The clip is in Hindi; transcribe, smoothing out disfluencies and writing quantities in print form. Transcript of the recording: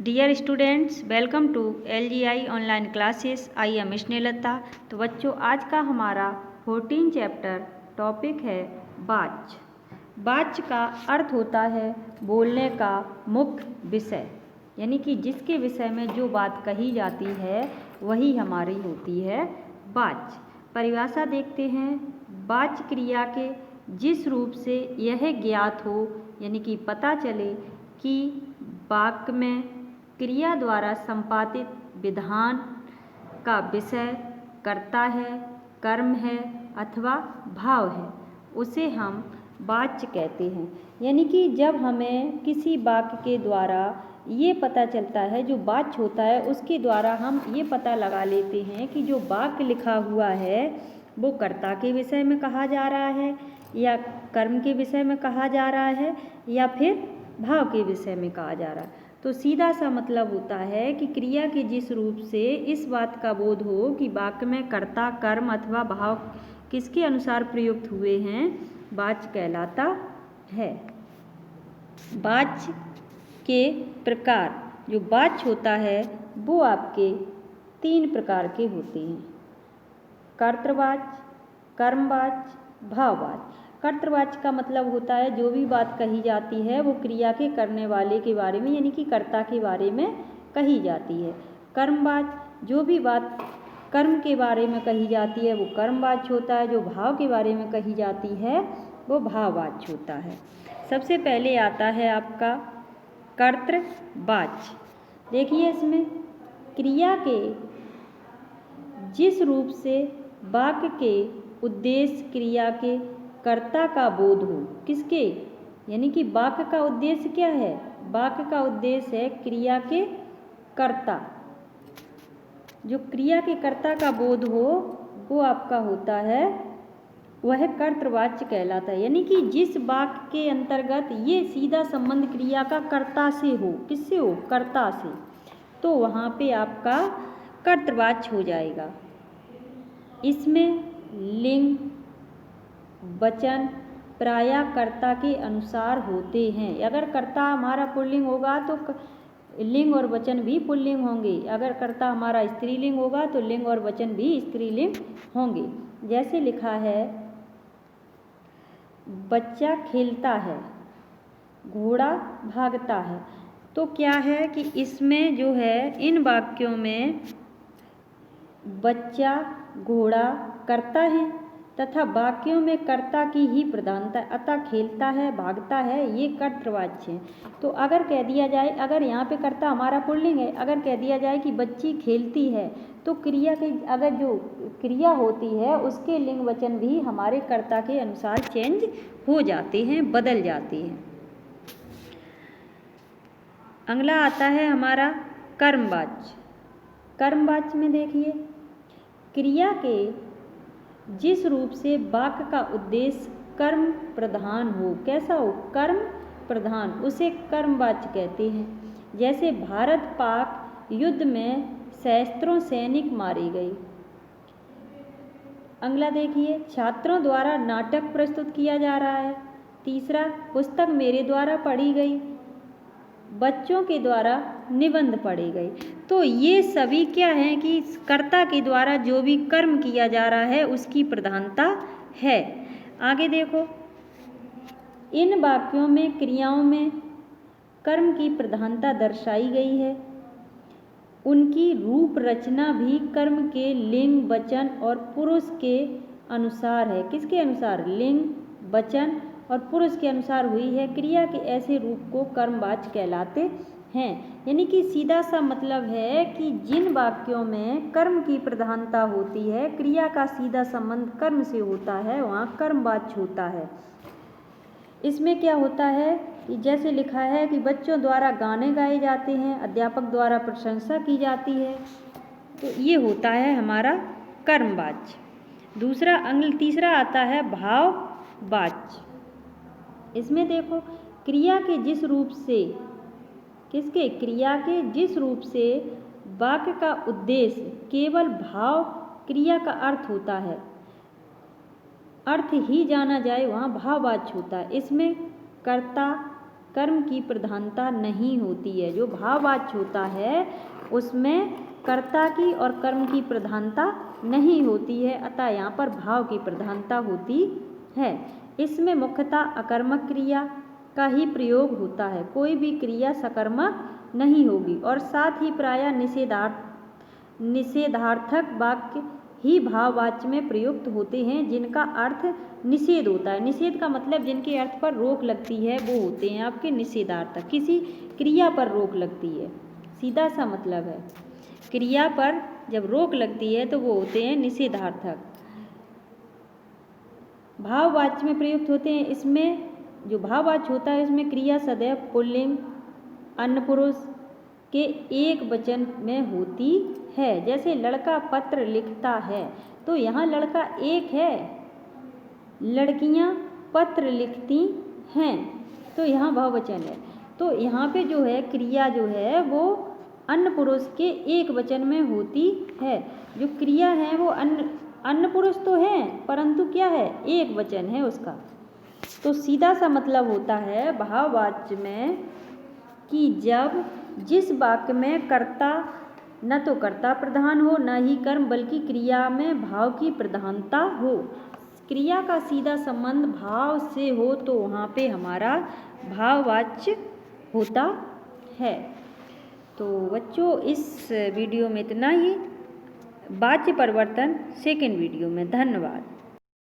Dear students, welcome to LGI online classes. I am Snehlata. तो बच्चों, आज का हमारा 14 चैप्टर टॉपिक है वाच्य। वाच्य का अर्थ होता है बोलने का मुख्य विषय, यानी कि जिसके विषय में जो बात कही जाती है वही हमारी होती है वाच्य। परिभाषा देखते हैं। वाच्य क्रिया के जिस रूप से यह ज्ञात हो, यानी कि पता चले कि वाक्य में क्रिया द्वारा संपादित विधान का विषय कर्ता है, कर्म है अथवा भाव है, उसे हम वाच्य कहते हैं। यानी कि जब हमें किसी वाक्य के द्वारा ये पता चलता है, जो वाच्य होता है उसके द्वारा हम ये पता लगा लेते हैं कि जो वाक्य लिखा हुआ है वो कर्ता के विषय में कहा जा रहा है या कर्म के विषय में कहा जा रहा है या फिर भाव के विषय में कहा जा रहा है। तो सीधा सा मतलब होता है कि क्रिया के जिस रूप से इस बात का बोध हो कि वाक्य में कर्ता, कर्म अथवा भाव किसके अनुसार प्रयुक्त हुए हैं, वाच्य कहलाता है। वाच्य के प्रकार, जो वाच्य होता है वो आपके 3 प्रकार के होते हैं: कर्तृवाच्य, कर्मवाच्य, भाववाच्य। कर्तृवाच्य का मतलब होता है जो भी बात कही जाती है वो क्रिया के करने वाले के बारे में, यानी कि कर्ता के बारे में कही जाती है। कर्मवाच्य, जो भी बात कर्म के बारे में कही जाती है वो कर्मवाच्य होता है। जो भाव के बारे में कही जाती है वो भाववाच्य होता है। सबसे पहले आता है आपका कर्तृवाच्य। देखिए, इसमें क्रिया के जिस रूप से वाक्य के उद्देश्य क्रिया के कर्ता का बोध हो, किसके, यानी कि वाक्य का उद्देश्य क्या है? वाक्य का उद्देश्य है क्रिया के कर्ता। जो क्रिया के कर्ता का बोध हो वो आपका होता है, वह कर्तृवाच्य कहलाता है। यानी कि जिस वाक्य के अंतर्गत ये सीधा संबंध क्रिया का कर्ता से हो, किससे हो? कर्ता से, तो वहाँ पे आपका कर्तृवाच्य हो जाएगा। इसमें लिंग वचन प्रायः कर्ता के अनुसार होते हैं। अगर कर्ता हमारा पुल्लिंग होगा तो लिंग और वचन भी पुल्लिंग होंगे। अगर कर्ता हमारा स्त्रीलिंग होगा तो लिंग और वचन भी स्त्रीलिंग होंगे। जैसे लिखा है, बच्चा खेलता है, घोड़ा भागता है। तो क्या है कि इसमें जो है इन वाक्यों में बच्चा, घोड़ा कर्ता है तथा वाक्यों में कर्ता की ही प्रधानता, अतः खेलता है, भागता है, ये कर्तृवाच्य है। तो अगर कह दिया जाए, अगर यहाँ पे कर्ता हमारा पुल्लिंग है, अगर कह दिया जाए कि बच्ची खेलती है, तो क्रिया के अगर जो क्रिया होती है उसके लिंग वचन भी हमारे कर्ता के अनुसार चेंज हो जाते हैं, बदल जाते हैं। अगला आता है हमारा कर्मवाच्य। कर्मवाच्य में देखिए, क्रिया के जिस रूप से वाक्य का उद्देश्य कर्म प्रधान हो, कैसा हो? कर्म प्रधान, उसे कर्मवाच्य कहते हैं। जैसे भारत पाक युद्ध में सहस्त्रों सैनिक मारे गए। अगला देखिए, छात्रों द्वारा नाटक प्रस्तुत किया जा रहा है। तीसरा, पुस्तक मेरे द्वारा पढ़ी गई, बच्चों के द्वारा निबंध पढ़े गए। तो ये सभी क्या हैं कि कर्ता के द्वारा जो भी कर्म किया जा रहा है उसकी प्रधानता है। आगे देखो, इन वाक्यों में क्रियाओं में कर्म की प्रधानता दर्शाई गई है। उनकी रूप रचना भी कर्म के लिंग, वचन और पुरुष के अनुसार है। किसके अनुसार? लिंग, वचन और पुरुष के अनुसार हुई है। क्रिया के ऐसे रूप को कर्मवाच्य कहलाते हैं। यानी कि सीधा सा मतलब है कि जिन वाक्यों में कर्म की प्रधानता होती है, क्रिया का सीधा संबंध कर्म से होता है, वहाँ कर्मवाच्य होता है। इसमें क्या होता है कि जैसे लिखा है कि बच्चों द्वारा गाने गाए जाते हैं, अध्यापक द्वारा प्रशंसा की जाती है, तो ये होता है हमारा कर्मवाच्य। तीसरा आता है भाववाच्य। इसमें देखो, क्रिया के जिस रूप से, किसके? क्रिया के जिस रूप से वाक्य का उद्देश्य केवल भाव क्रिया का अर्थ होता है, अर्थ ही जाना जाए, वहाँ भाववाच्य होता है। इसमें कर्ता, कर्म की प्रधानता नहीं होती है। जो भाववाच्य होता है उसमें कर्ता की और कर्म की प्रधानता नहीं होती है, अतः यहाँ पर भाव की प्रधानता होती है। इसमें मुख्यतः अकर्मक क्रिया का ही प्रयोग होता है, कोई भी क्रिया सकर्मक नहीं होगी। और साथ ही प्रायः निषेधार्थक वाक्य ही भाववाच्य में प्रयुक्त होते हैं, जिनका अर्थ निषेध होता है। निषेध का मतलब जिनके अर्थ पर रोक लगती है वो होते हैं आपके निषेधार्थक। किसी क्रिया पर रोक लगती है, सीधा सा मतलब है। क्रिया पर जब रोक लगती है तो वो होते हैं निषेधार्थक। भाववाच्य में प्रयुक्त होते हैं। इसमें जो भाववाच्य होता है इसमें क्रिया सदैव पुल्लिंग अन्य पुरुष के एक वचन में होती है। जैसे लड़का पत्र लिखता है, तो यहाँ लड़का एक है, लड़कियाँ पत्र लिखती हैं, तो यहाँ बहुवचन है। तो यहाँ पे जो है क्रिया जो है वो अन्य पुरुष के एक वचन में होती है। जो क्रिया है वो अन्य पुरुष तो है, परंतु क्या है, एक वचन है उसका। तो सीधा सा मतलब होता है भाववाच्य में कि जब जिस वाक्य में कर्ता न तो कर्ता प्रधान हो न ही कर्म, बल्कि क्रिया में भाव की प्रधानता हो, क्रिया का सीधा संबंध भाव से हो, तो वहाँ पे हमारा भाववाच्य होता है। तो बच्चों इस वीडियो में इतना ही। वाच्य परिवर्तन सेकंड वीडियो में। धन्यवाद।